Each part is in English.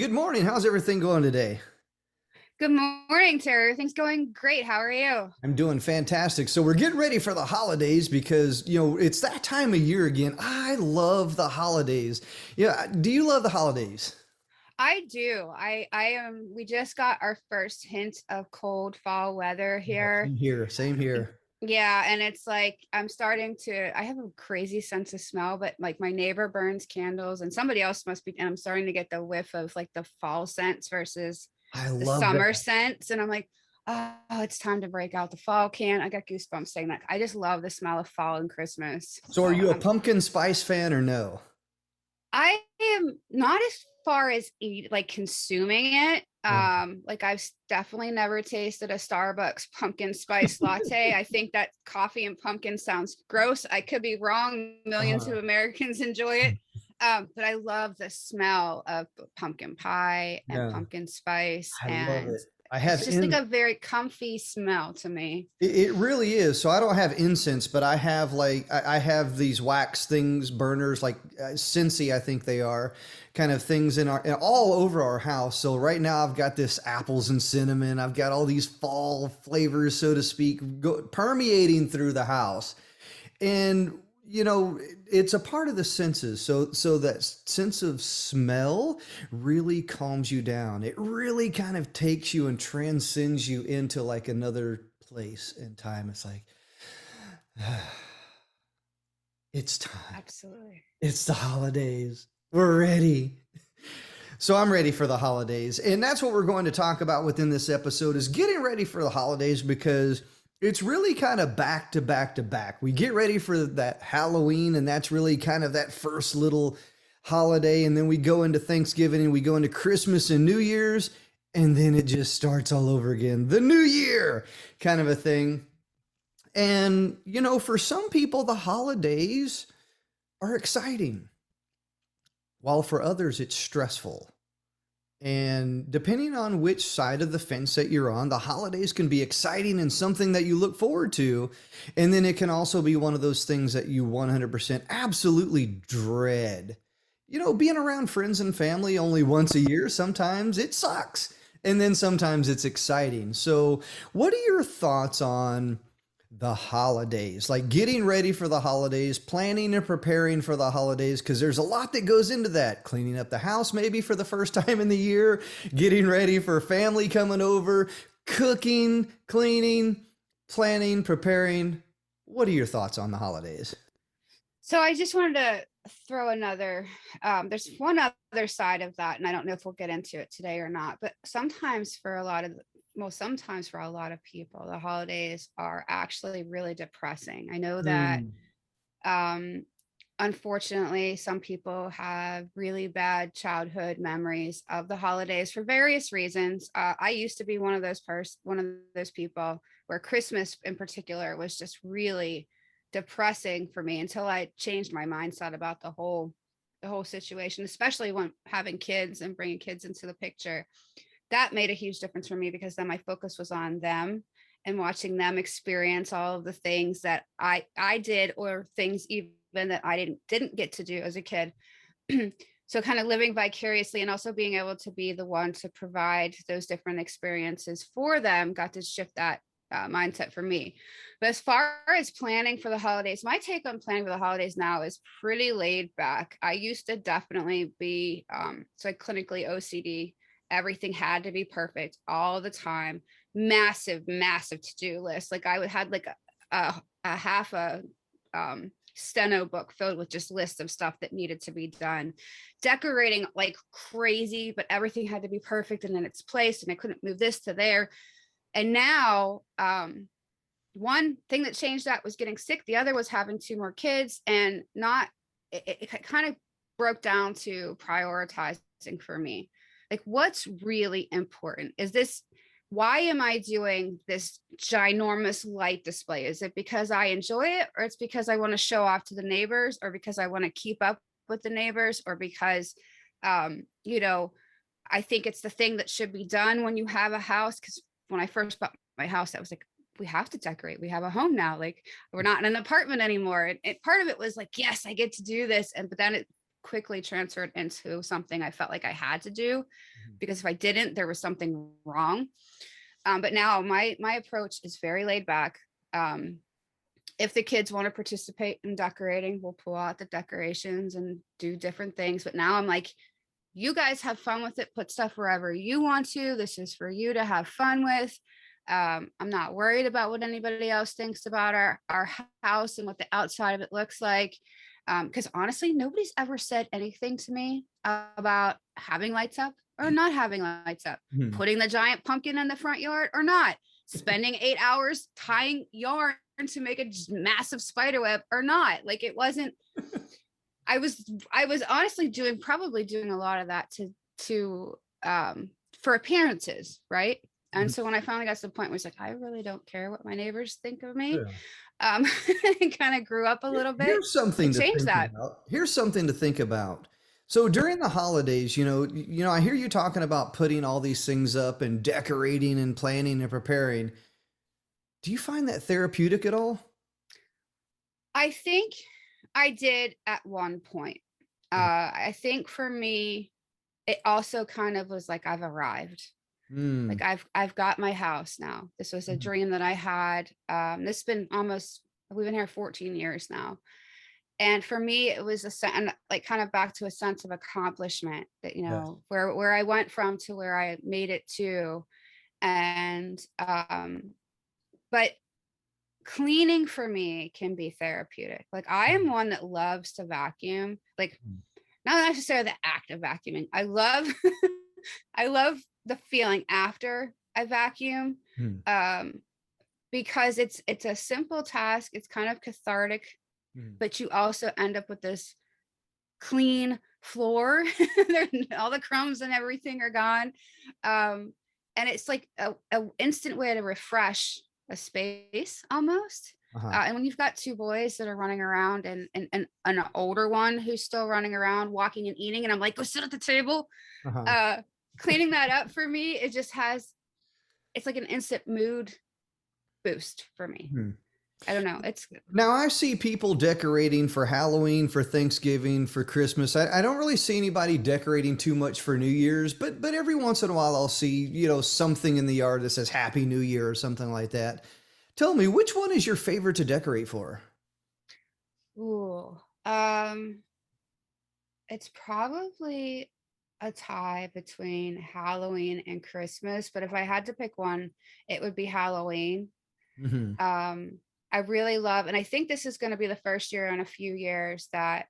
Good morning. How's everything going today? Good morning, Terry. Everything's going great. How are you? I'm doing fantastic. So we're getting ready for the holidays because, it's that time of year again. I love the holidays. Yeah. Do you love the holidays? I do. I am. We just got our first hint of cold fall weather Yeah, here. same here. Same here. Yeah, and it's like I'm starting to. I have a crazy sense of smell, but like my neighbor burns candles, and somebody else must be. And I'm starting to get the whiff of like the fall scents versus I the love summer that. scents, and I'm like, oh, it's time to break out the fall can. I got goosebumps saying that. I just love the smell of fall and Christmas. So are So you a pumpkin spice fan or no? I am not as far as like consuming it. Yeah. Like definitely never tasted a Starbucks pumpkin spice latte. I think that coffee and pumpkin sounds gross. I could be wrong. Millions of Uh, Americans enjoy it. But I love the smell of pumpkin pie and yeah. pumpkin spice. I love And it. I it's have just like in a very comfy smell to me. It really is. So I don't have incense, but I have I have these wax things, burners, like Scentsy, I think they are, kind of things all over our house. So right now I've got this apples and cinnamon. I've got all these fall flavors, so to speak, permeating through the house. And it's a part of the senses. So that sense of smell really calms you down. It really kind of takes you and transcends you into like another place in time. It's like it's time. Absolutely. It's the holidays. We're ready. So I'm ready for the holidays. And that's what we're going to talk about within this episode is getting ready for the holidays because it's really kind of back to back to back. We get ready for that Halloween, and that's really kind of that first little holiday. And then we go into Thanksgiving and we go into Christmas and New Year's, and then it just starts all over again. The new year kind of a thing. And, for some people, the holidays are exciting, while for others, it's stressful. And depending on which side of the fence that you're on, the holidays can be exciting and something that you look forward to. And then it can also be one of those things that you 100% absolutely dread. Being around friends and family only once a year, sometimes it sucks. And then sometimes it's exciting. So, what are your thoughts on the holidays, like getting ready for the holidays, planning and preparing for the holidays? Because there's a lot that goes into that. Cleaning up the house maybe for the first time in the year, getting ready for family coming over, cooking, cleaning, planning, preparing. What are your thoughts on the holidays? So I just wanted to throw another, there's one other side of that, and I don't know if we'll get into it today or not, but sometimes for a lot of people, the holidays are actually really depressing. I know that, Mm, um, unfortunately, some people have really bad childhood memories of the holidays for various reasons. I used to be one of those people where Christmas in particular was just really depressing for me until I changed my mindset about the whole situation, especially when having kids and bringing kids into the picture. That made a huge difference for me because then my focus was on them and watching them experience all of the things that I did, or things even that I didn't get to do as a kid. So kind of living vicariously and also being able to be the one to provide those different experiences for them got to shift that mindset for me. But as far as planning for the holidays, my take on planning for the holidays now is pretty laid back. I used to definitely be so I clinically OCD. Everything had to be perfect all the time. Massive to-do list. Like I would had like a half a steno book filled with just lists of stuff that needed to be done. Decorating like crazy, but everything had to be perfect and in its place, and I couldn't move this to there. And now, one thing that changed that was getting sick. The other was having two more kids, and not, it kind of broke down to prioritizing for me. Like, what's really important? Why am I doing this ginormous light display? Is it because I enjoy it, or it's because I want to show off to the neighbors, or because I want to keep up with the neighbors, or because, you know, I think it's the thing that should be done when you have a house? Because when I first bought my house, I was like, we have to decorate. We have a home now. Like, we're not in an apartment anymore. And part of it was like, yes, I get to do this. But then it quickly transferred into something I felt like I had to do. because if I didn't, there was something wrong. But now my approach is very laid back. If the kids want to participate in decorating, we'll pull out the decorations and do different things. But now I'm like, you guys have fun with it. Put stuff wherever you want to. This is for you to have fun with. I'm not worried about what anybody else thinks about our house and what the outside of it looks like. Because honestly, nobody's ever said anything to me about having lights up or not having lights up, putting the giant pumpkin in the front yard or not, spending 8 hours tying yarn to make a massive spider web or not. Like, it wasn't, I was honestly probably doing a lot of that for appearances. Right. And so when I finally got to the point where it's like, I really don't care what my neighbors think of me. It kind of grew up a little bit. Here's something to think about. Here's something to think about. So during the holidays, you know, I hear you talking about putting all these things up and decorating and planning and preparing. Do you find that therapeutic at all? I think I did at one point. I think for me, it also kind of was like, I've arrived. Like I've got my house now. This was a dream that I had. This has been we've been here 14 years now. And for me, it was like kind of back to a sense of accomplishment that, you know, where I went from to where I made it to. And, but cleaning for me can be therapeutic. Like, I am one that loves to vacuum, like not necessarily the act of vacuuming. I love the feeling after I vacuum, because it's a simple task. It's kind of cathartic, but you also end up with this clean floor. All the crumbs and everything are gone. And it's like a instant way to refresh a space almost. And when you've got two boys that are running around and an older one who's still running around, walking and eating, and I'm like, go sit at the table. Cleaning that up for me, it's like an instant mood boost for me. I don't know. Now I see people decorating for Halloween, for Thanksgiving, for Christmas. I don't really see anybody decorating too much for New Year's, but every once in a while I'll see, you know, something in the yard that says Happy New Year or something like that. Tell me, which one is your favorite to decorate for? Ooh, it's probably a tie between Halloween and Christmas, but if I had to pick one, it would be Halloween. I really love, and I think this is going to be the first year in a few years that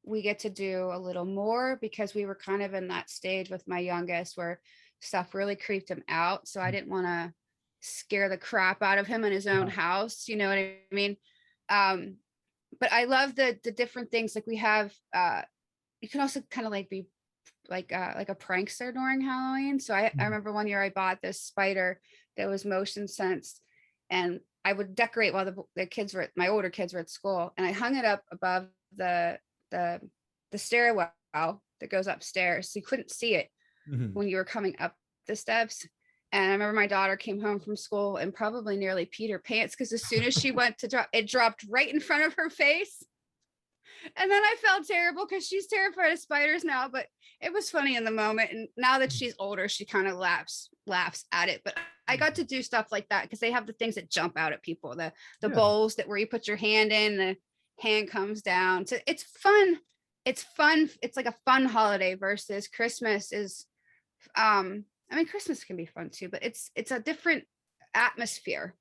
we get to do a little more, because we were kind of in that stage with my youngest where stuff really creeped him out. So I didn't want to scare the crap out of him in his own house. You know what I mean? But I love the different things. Like, we have, you can also kind of like be like a prankster during Halloween. So I remember one year I bought this spider that was motion sensed, and I would decorate while my older kids were at school, and I hung it up above the stairwell that goes upstairs, so you couldn't see it when you were coming up the steps. And I remember my daughter came home from school and probably nearly peed her pants, because as soon as she went to drop, it dropped right in front of her face. And then I felt terrible because she's terrified of spiders now, but it was funny in the moment. And now that she's older, she kind of laughs at it. But I got to do stuff like that because they have the things that jump out at people, the bowls that where you put your hand in, the hand comes down. So it's fun. It's fun. It's like a fun holiday versus Christmas is, Christmas can be fun too, but it's a different atmosphere.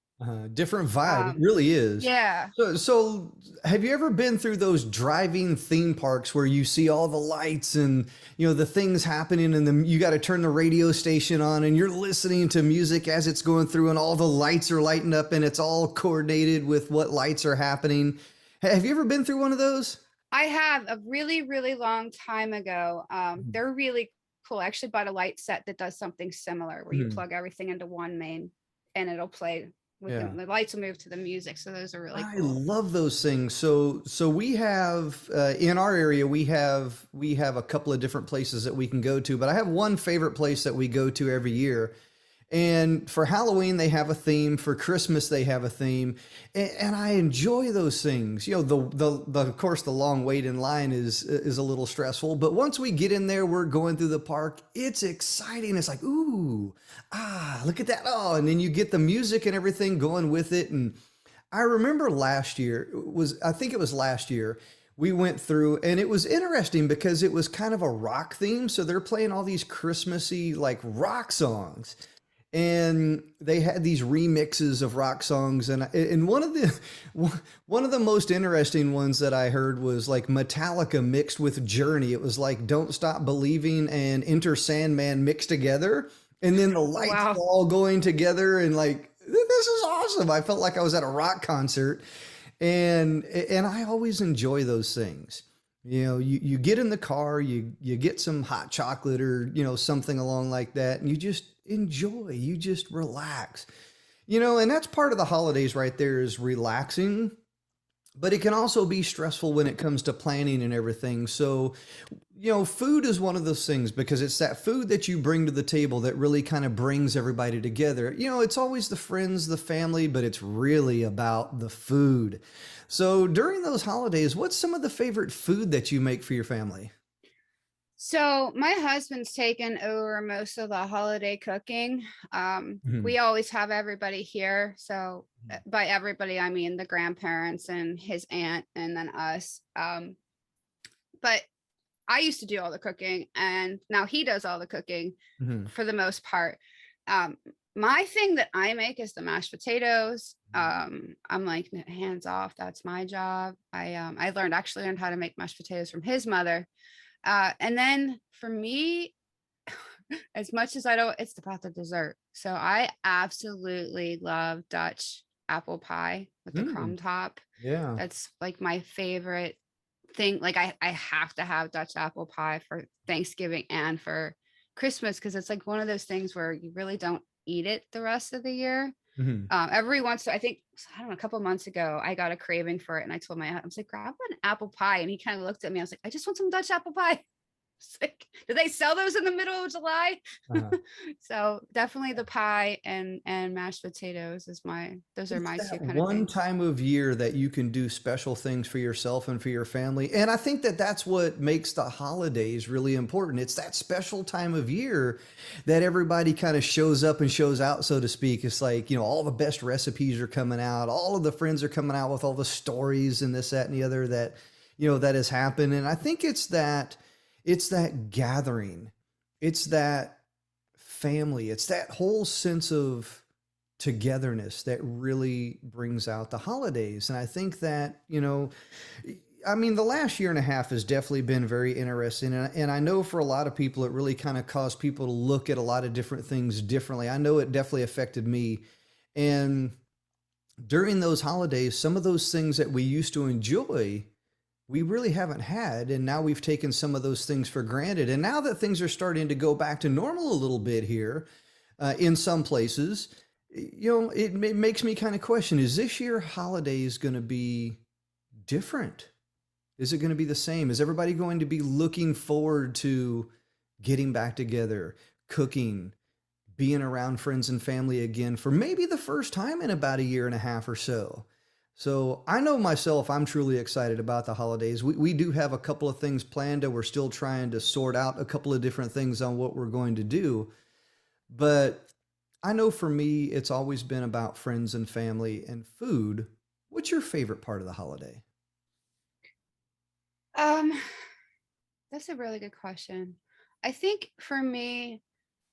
Different vibe. It really is. Yeah. So have you ever been through those driving theme parks where you see all the lights and, you know, the things happening, and then you got to turn the radio station on and you're listening to music as it's going through and all the lights are lighting up and it's all coordinated with what lights are happening? Have you ever been through one of those? I have, a really, really long time ago. They're really cool. I actually bought a light set that does something similar where you plug everything into one main and it'll play. The lights will move to the music. So those are really cool. I love those things. So we have in our area, we have a couple of different places that we can go to, but I have one favorite place that we go to every year. And for Halloween, they have a theme. For Christmas, they have a theme, and I enjoy those things. You know, the of course the long wait in line is a little stressful, but once we get in there, we're going through the park. It's exciting. It's like, ooh, look at that! Oh, and then you get the music and everything going with it. And I remember last year I think it was last year. We went through and it was interesting because it was kind of a rock theme. So they're playing all these Christmassy like rock songs, and they had these remixes of rock songs, and one of the most interesting ones that I heard was like Metallica mixed with Journey. It was like Don't Stop Believing and Enter Sandman mixed together, and then the lights Wow. were all going together, and like this is awesome. I felt like I was at a rock concert, and I always enjoy those things. You know, you get in the car, you get some hot chocolate or, you know, something along like that, and you just enjoy, you just relax. You know, and that's part of the holidays right there is relaxing, but it can also be stressful when it comes to planning and everything. So, you know, food is one of those things because it's that food that you bring to the table that really kind of brings everybody together. You know, it's always the friends, the family, but it's really about the food. So during those holidays, what's some of the favorite food that you make for your family? So my husband's taken over most of the holiday cooking. Mhm. We always have everybody here. So by everybody, I mean the grandparents and his aunt and then us. But I used to do all the cooking and now he does all the cooking Mhm. for the most part. Um, my thing that I make is the mashed potatoes. I'm like hands off. That's my job. I actually learned how to make mashed potatoes from his mother. And then for me, as much as I don't, it's about the dessert. So I absolutely love Dutch apple pie with the Mm. crumb top. Yeah. That's like my favorite thing. Like I have to have Dutch apple pie for Thanksgiving and for Christmas because it's like one of those things where you really don't eat it the rest of the year. Mhm. Every once, I think, I don't know, a couple of months ago, I got a craving for it, and I told my husband, I was like, grab an apple pie, and he kind of looked at me. I was like, I just want some Dutch apple pie. It's like, do they sell those in the middle of July? Uh-huh. So definitely the pie and mashed potatoes those are It's my two that kind of one things. time of year that you can do special things for yourself and for your family. And I think that that's what makes the holidays really important. It's that special time of year that everybody kind of shows up and shows out, so to speak. It's like, you know, all the best recipes are coming out, all of the friends are coming out with all the stories and this, that, and the other that, you know, that has happened. And I think it's that gathering, it's that family, it's that whole sense of togetherness that really brings out the holidays. And I think that, you know, I mean, the last year and a half has definitely been very interesting. And I know for a lot of people, it really kind of caused people to look at a lot of different things differently. I know it definitely affected me. And during those holidays, some of those things that we used to enjoy, we really haven't had. And now we've taken some of those things for granted. And now that things are starting to go back to normal a little bit here, in some places, you know, it makes me kind of question, is this year holidays going to be different? Is it going to be the same? Is everybody going to be looking forward to getting back together, cooking, being around friends and family again for maybe the first time in about a year and a half or so? So I know myself, I'm truly excited about the holidays. We do have a couple of things planned, and we're still trying to sort out a couple of different things on what we're going to do. But I know for me, it's always been about friends and family and food. What's your favorite part of the holiday? Um, that's a really good question. I think for me,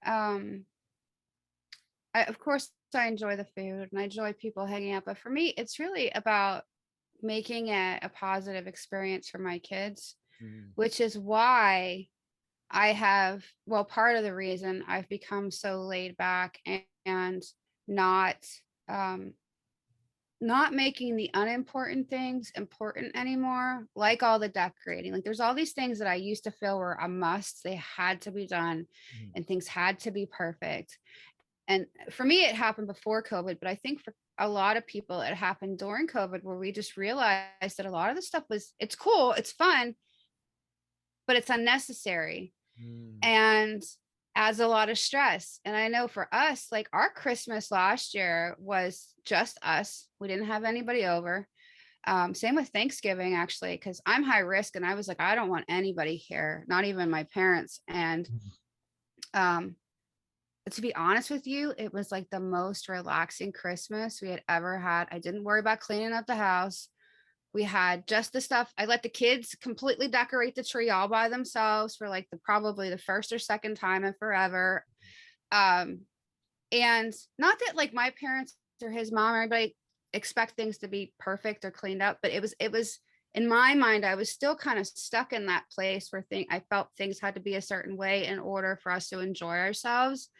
um, of course, I enjoy the food and I enjoy people hanging out, but for me, it's really about making it a positive experience for my kids, Mm. which is why well, part of the reason I've become so laid back and not, um, not making the unimportant things important anymore, like all the decorating. Like there's all these things that I used to feel were a must, they had to be done Mhm. and things had to be perfect. And for me, it happened before COVID, but I think for a lot of people, it happened during COVID where we just realized that a lot of the stuff it's cool, it's fun, but it's unnecessary. Mm. And adds a lot of stress. And I know for us, like our Christmas last year was just us. We didn't have anybody over. Same with Thanksgiving, actually, because I'm high risk and I was like, I don't want anybody here, not even my parents. And um, to be honest with you, it was like the most relaxing Christmas we had ever had. I didn't worry about cleaning up the house. We had just the stuff. I let the kids completely decorate the tree all by themselves for like probably the first or second time in forever. Um, and not that like my parents or his mom or anybody expect things to be perfect or cleaned up, but it was in my mind, I was still kind of stuck in that place where I felt things had to be a certain way in order for us to enjoy ourselves.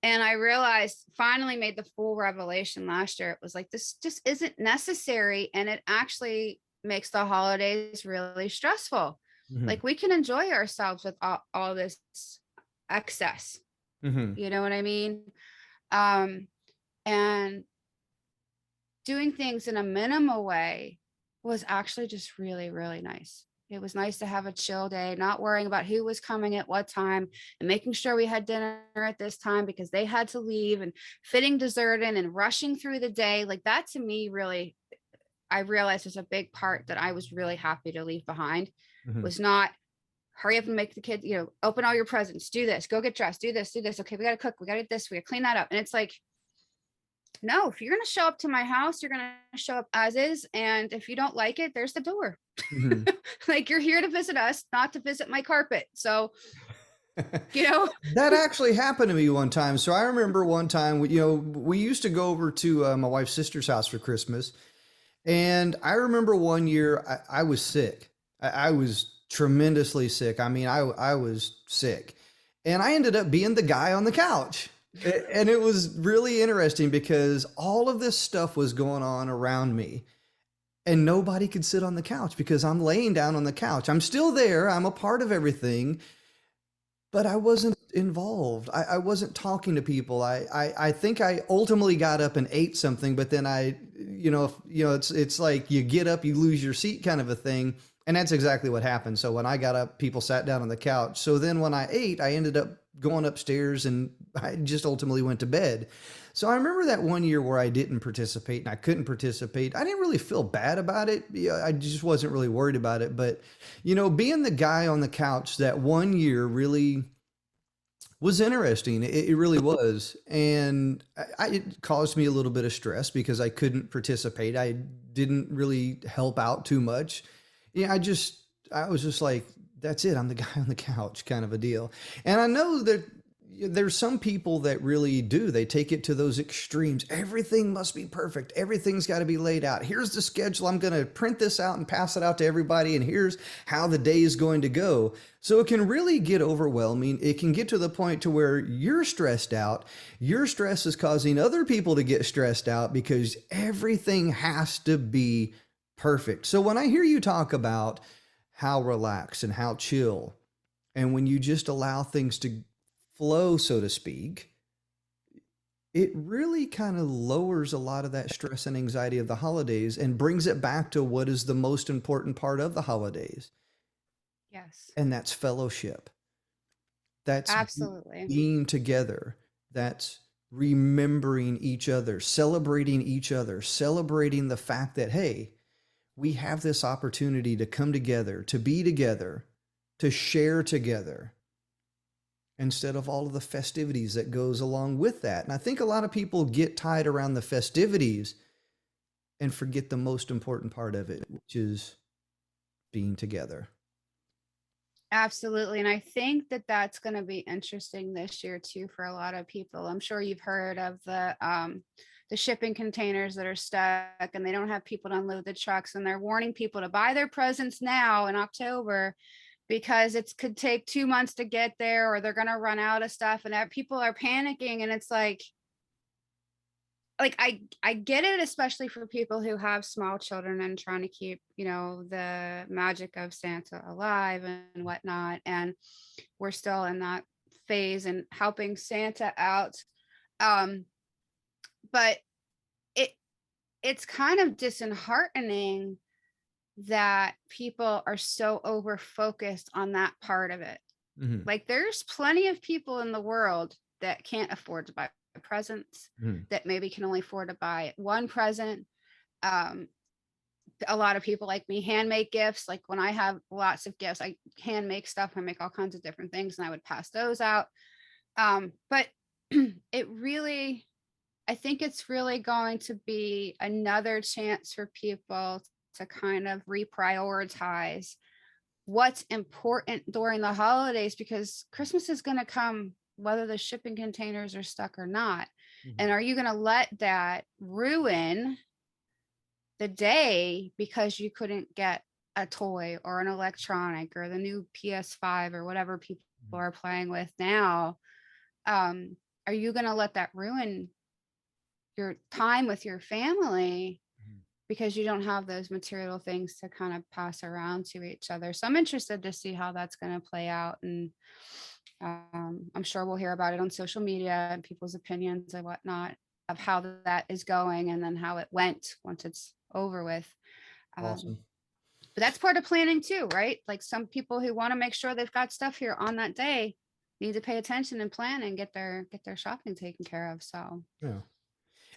And I realized, finally made the full revelation last year. It was like, this just isn't necessary. And it actually makes the holidays really stressful. Mm-hmm. Like we can enjoy ourselves with all this excess. Mm-hmm. You know what I mean? Um, and doing things in a minimal way was actually just really, really nice. It was nice to have a chill day, not worrying about who was coming at what time and making sure we had dinner at this time because they had to leave, and fitting dessert in and rushing through the day. Like that to me, really, I realized was a big part that I was really happy to leave behind, Mm-hmm. was not hurry up and make the kids, open all your presents, do this, go get dressed, do this, do this. Okay, we got to cook, we got to get this, we got to clean that up. And it's like, no, if you're going to show up to my house, you're going to show up as is. And if you don't like it, there's the door. Mm-hmm. Like you're here to visit us, not to visit my carpet. So, you know, That actually happened to me one time. So I remember one time, we used to go over to my wife's sister's house for Christmas. And I remember one year I was sick. I was tremendously sick. I mean, I was sick. And I ended up being the guy on the couch. And it was really interesting because all of this stuff was going on around me. And nobody could sit on the couch because I'm laying down on the couch. I'm still there. I'm a part of everything, but I wasn't involved. I wasn't talking to people. I think I ultimately got up and ate something, but then it's like you get up, you lose your seat kind of a thing. And that's exactly what happened. So when I got up, people sat down on the couch. So then when I ate, I ended up going upstairs and I just ultimately went to bed. So I remember that one year where I didn't participate and I couldn't participate. I didn't really feel bad about it. Yeah, I just wasn't really worried about it. But, being the guy on the couch that one year really was interesting. It really was. And it caused me a little bit of stress because I couldn't participate. I didn't really help out too much. Yeah, I was just like, that's it. I'm the guy on the couch kind of a deal. And I know that there's some people that really do. They take it to those extremes. Everything must be perfect. Everything's got to be laid out. Here's the schedule. I'm going to print this out and pass it out to everybody. And here's how the day is going to go. So it can really get overwhelming. It can get to the point to where you're stressed out. Your stress is causing other people to get stressed out because everything has to be perfect. So when I hear you talk about how relaxed and how chill, and when you just allow things to flow, so to speak, it really kind of lowers a lot of that stress and anxiety of the holidays and brings it back to what is the most important part of the holidays. yes, And that's fellowship. That's absolutely. being together. That's remembering each other, celebrating the fact that, hey, we have this opportunity to come together, to be together, to share together, instead of all of the festivities that goes along with that. And I think a lot of people get tied around the festivities and forget the most important part of it, which is being together. Absolutely. And I think that that's going to be interesting this year too for a lot of people. I'm sure you've heard of the shipping containers that are stuck and they don't have people to unload the trucks, and they're warning people to buy their presents now in October because it could take 2 months to get there, or they're going to run out of stuff, and people are panicking. And it's like I get it, especially for people who have small children and trying to keep, the magic of Santa alive and whatnot. And we're still in that phase and helping Santa out. Um, but it it's kind of disheartening that people are so over focused on that part of it. Mhm. Like there's plenty of people in the world that can't afford to buy presents, Mhm. that maybe can only afford to buy one present. Um, a lot of people like me hand make gifts. Like when I have lots of gifts, I hand make stuff. I make all kinds of different things and I would pass those out. But it really, I think it's really going to be another chance for people to kind of reprioritize what's important during the holidays, because Christmas is going to come whether the shipping containers are stuck or not. And Mhm. are you going to let that ruin the day because you couldn't get a toy or an electronic or the new PS5 or whatever people are playing with now? Um, are you going to let that ruin your time with your family Mhm. because you don't have those material things to kind of pass around to each other? So I'm interested to see how that's going to play out. And I'm sure we'll hear about it on social media and people's opinions and whatnot of how that is going and then how it went once it's over with. Um, Awesome. but that's part of planning too, right? Like some people who want to make sure they've got stuff here on that day need to pay attention and plan and get their shopping taken care of. So Yeah.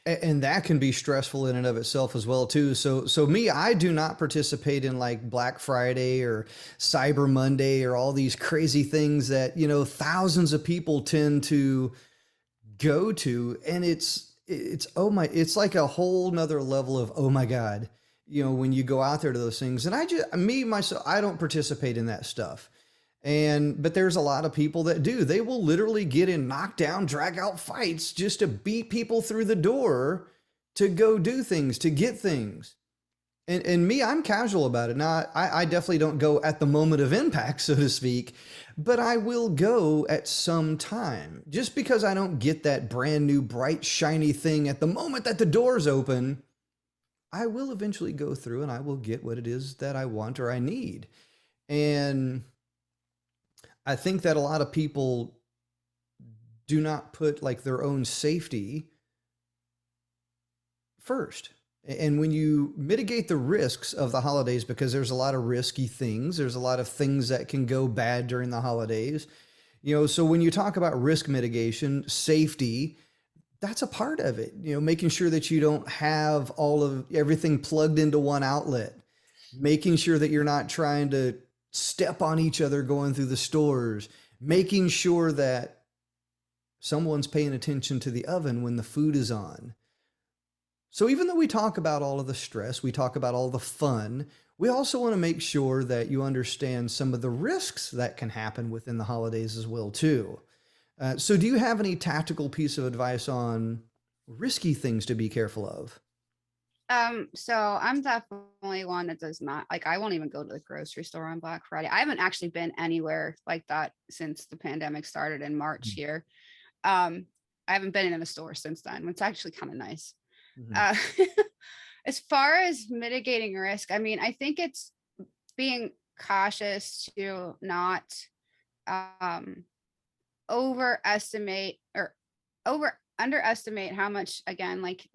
And that can be stressful in and of itself as well too. So me, I do not participate in like Black Friday or Cyber Monday or all these crazy things that, thousands of people tend to go to. And it's oh my, it's like a whole nother level of oh my God, when you go out there to those things. And me myself, I don't participate in that stuff. But there's a lot of people that do. They will literally get in knockdown, drag out fights just to beat people through the door to go do things, to get things. And me, I'm casual about it. Now, I definitely don't go at the moment of impact, so to speak, but I will go at some time. Just because I don't get that brand new, bright, shiny thing at the moment that the doors open, I will eventually go through and I will get what it is that I want or I need. And I think that a lot of people do not put like their own safety first. And when you mitigate the risks of the holidays, because there's a lot of risky things, there's a lot of things that can go bad during the holidays. So when you talk about risk mitigation, safety, that's a part of it. Making sure that you don't have all of everything plugged into one outlet, making sure that you're not trying to step on each other going through the stores, making sure that someone's paying attention to the oven when the food is on. So even though we talk about all of the stress, we talk about all the fun, we also want to make sure that you understand some of the risks that can happen within the holidays as well too. So do you have any tactical piece of advice on risky things to be careful of? so I'm definitely one that does not like, I won't even go to the grocery store on Black Friday. I haven't actually been anywhere like that since the pandemic started in March here. Um, I haven't been in a store since then, which is actually kind of nice. Mm-hmm. Uh, as far as mitigating risk, I mean, I think it's being cautious to not um, overestimate or over underestimate how much, again, like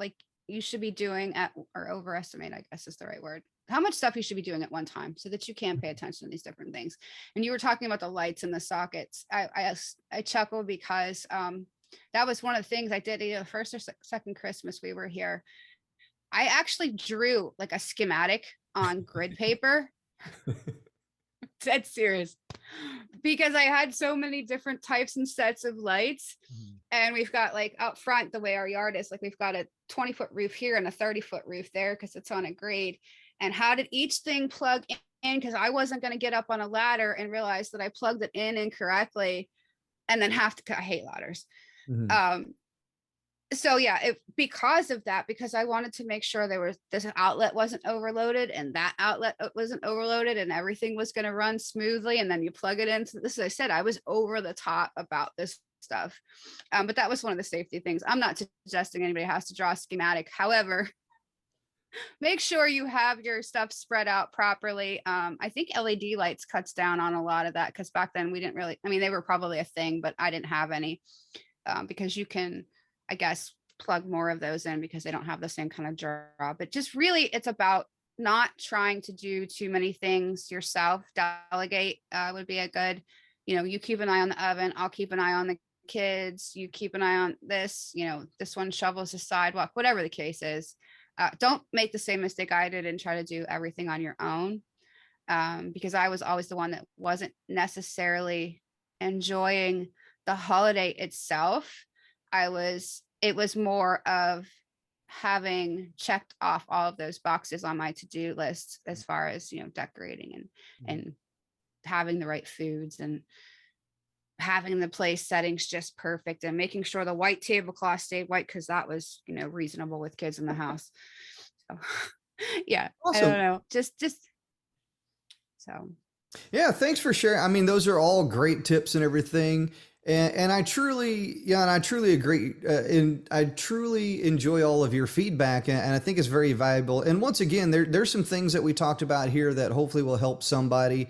you should be doing at, or overestimate, I guess is the right word, how much stuff you should be doing at one time so that you can pay attention to these different things. And you were talking about the lights and the sockets. I chuckle because that was one of the things I did either the first or second Christmas we were here. I actually drew like a schematic on grid paper. Dead serious. Because I had so many different types and sets of lights. And we've got like out front, the way our yard is, like we've got a 20-foot roof here and a 30-foot roof there because it's on a grade. And how did each thing plug in? Because I wasn't going to get up on a ladder and realize that I plugged it in incorrectly and then have to, I hate ladders. Mm-hmm. So yeah, because of that, because I wanted to make sure this outlet wasn't overloaded and that outlet wasn't overloaded and everything was going to run smoothly. And then you plug it into this, as I said, I was over the top about this stuff. But that was one of the safety things. I'm not suggesting anybody has to draw a schematic. However, make sure you have your stuff spread out properly. I think LED lights cuts down on a lot of that, because back then we didn't really, I mean, they were probably a thing, but I didn't have any, because you can, I guess, plug more of those in because they don't have the same kind of draw. But just really, it's about not trying to do too many things yourself. Delegate would be a good, you keep an eye on the oven, I'll keep an eye on the kids, you keep an eye on this, this one shovels the sidewalk, whatever the case is. Don't make the same mistake I did and try to do everything on your own. Because I was always the one that wasn't necessarily enjoying the holiday itself. It was more of having checked off all of those boxes on my to-do list as far as, decorating and having the right foods and having the place settings just perfect and making sure the white tablecloth stayed white, because that was, reasonable with kids in the house. So yeah, I don't Awesome. know. Just so Yeah, thanks for sharing. I mean, those are all great tips and everything. And I truly, yeah, and I truly agree. And I truly enjoy all of your feedback, and I think it's very valuable. And once again, there's some things that we talked about here that hopefully will help somebody.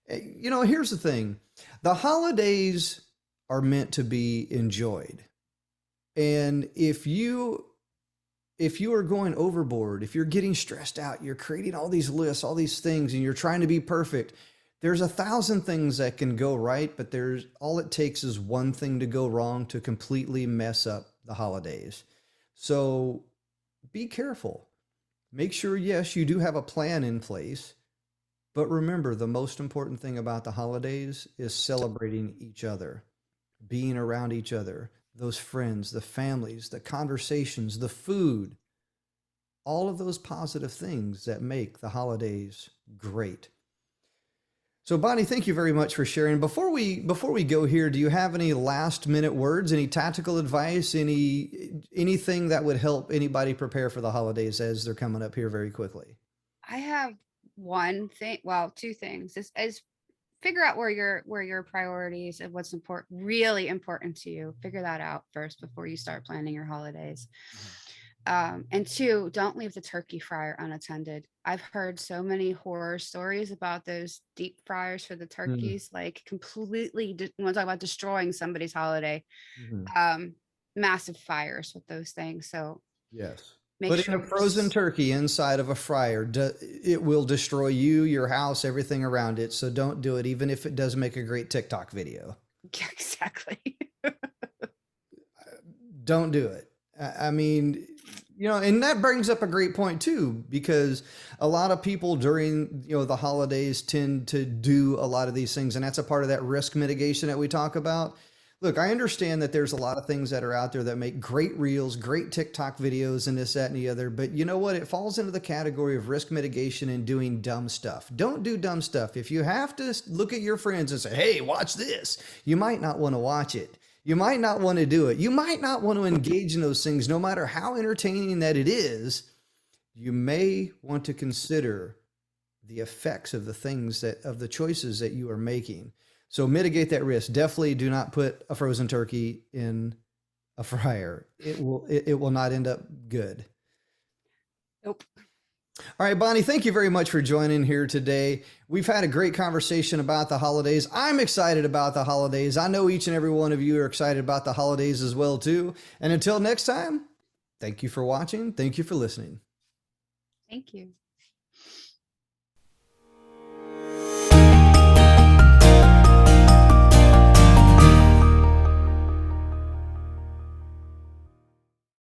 Here's the thing: the holidays are meant to be enjoyed, and if you are going overboard, if you're getting stressed out, you're creating all these lists, all these things, and you're trying to be perfect, there's 1,000 things that can go right, but there's all it takes is one thing to go wrong to completely mess up the holidays. So be careful. Make sure, yes, you do have a plan in place, but remember, the most important thing about the holidays is celebrating each other, being around each other, those friends, the families, the conversations, the food, all of those positive things that make the holidays great. So Bonnie, thank you very much for sharing. Before we go here, do you have any last minute words, any tactical advice, anything that would help anybody prepare for the holidays as they're coming up here very quickly? I have one thing, well, two things. Is figure out where your priorities and what's really important to you. Figure that out first before you start planning your holidays. And two, don't leave the turkey fryer unattended. I've heard so many horror stories about those deep fryers for the Mm-hmm. turkeys, like completely, want to talk about destroying somebody's holiday. Mm-hmm. Massive fires with those things. So Yes. make Putting sure a frozen turkey inside of a fryer, it will destroy you, your house, everything around it. So don't do it, even if it does make a great TikTok video. Yeah, exactly. Don't do it. I mean, and that brings up a great point too, because a lot of people during, the holidays tend to do a lot of these things. And that's a part of that risk mitigation that we talk about. Look, I understand that there's a lot of things that are out there that make great reels, great TikTok videos, and this, that, and the other. But you know what? It falls into the category of risk mitigation and doing dumb stuff. Don't do dumb stuff. If you have to look at your friends and say, hey, watch this, you might not want to watch it. You might not want to do it. You might not want to engage in those things, no matter how entertaining that it is. You may want to consider the effects of the choices that you are making. So mitigate that risk. Definitely do not put a frozen turkey in a fryer. It will not end up good. Nope. All right, Bonnie, thank you very much for joining here today. We've had a great conversation about the holidays. I'm excited about the holidays. I know each and every one of you are excited about the holidays as well too. And until next time, thank you for watching. Thank you for listening. Thank you.